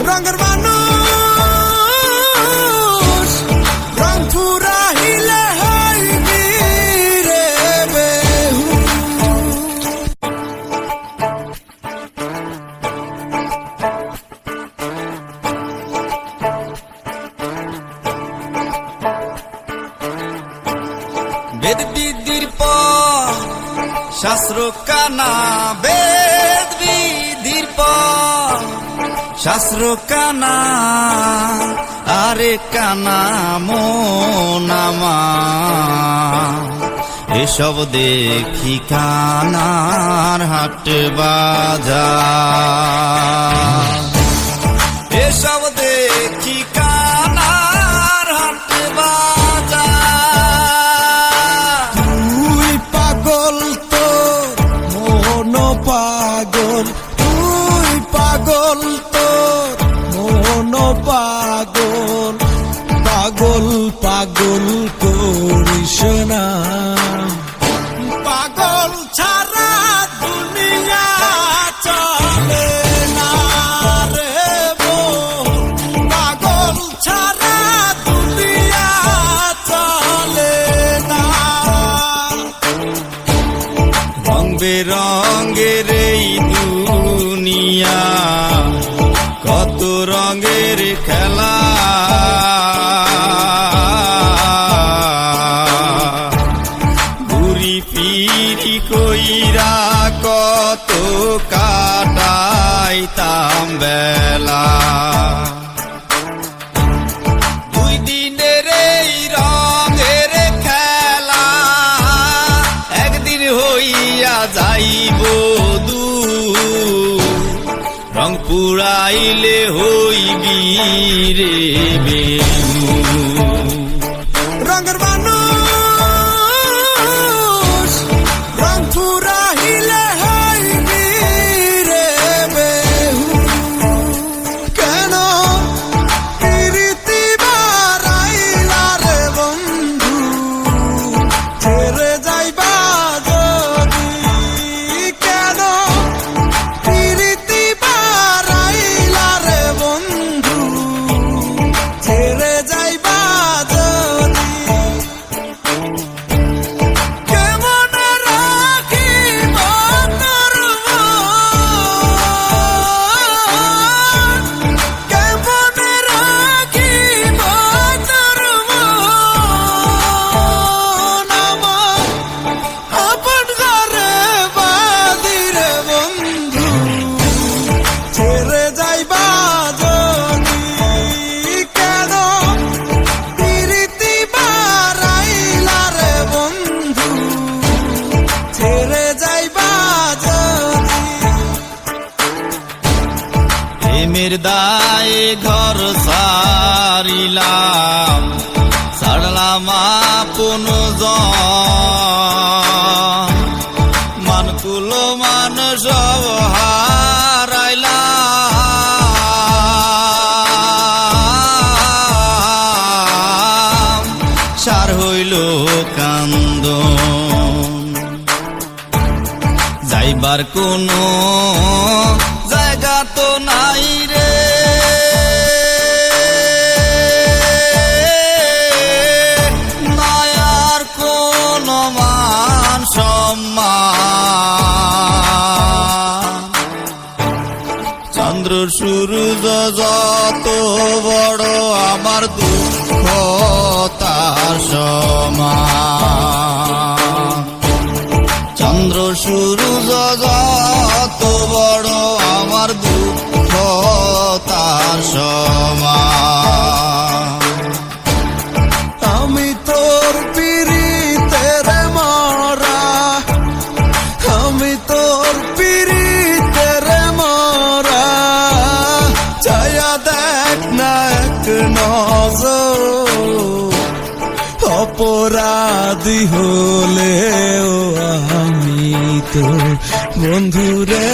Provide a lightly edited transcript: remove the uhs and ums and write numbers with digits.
রঙের মানুষ রং ফুরাইলে হইবি রে বেহু। বেদ বিধির পর শাস্ত্র কানা, বেদ বিধির পর শাস্ত্র কানা, আরে কানা মোনামা এসব দেখি কানার হাট বাজার, এসব দেখি কানার হাট বাজার। তুই পাগল তো মন পাগল, তুই পাগল তো মন পাগল, পাগল পাগল করিস না। পাগল ছাড়া দুনিয়া চলে না রে বোন, পাগল ছাড়া দুনিয়া চলে না। রং বেরঙের এই দুনিয়া, কত রঙের খেলা, ঘুরি ফিরি কইরা কত কাটাইতাম বেলা। দুই দিনের এই রঙের খেলা, একদিন হইয়া যাইব দূর, রং পুরাইলে হইবি রে বেহু। রঙের মানুষ রং ফুরাইলে হইবি রে বেহু। কেন প্রীতি বাড়াইলা রে বন্ধু, ছেড়ে যাইবা যদি। কেন প্রীতি বাড়াইলা রে বন্ধু, ছেড়ে যাইবা যদি। কেমনে রাখিব তোর মন, কেমনে রাখিব তোর মন, আমার আপন ঘরে বাঁধিরে বন্ধু, ছেড়ে যাইবা যদি। কেন প্রীতি বাড়াইলা রে বন্ধু, ছেড়ে যাইবা যদি। প্রেমের দায়ে ঘর সারিলাম, ছাড়লাম আপন জন, মানকুল মান সব হারাইলাম, সার হইল কান্দন। যাইবার কোনো জায়গা তো নাই রে, মায়ার কোন মান সম্মান। চন্দ্র সূর্য যত বড়, আমার দুঃখ তার সমান। চন্দ্র সূর্য যত বড়, আমার দুঃখ তার সমান। আমি তোর পিরিতের মরা, আমি তোর পিরিতের মরা, চায়া দেখ না এক নজর। অপরাধী হলেও আমি তো বন্ধুরে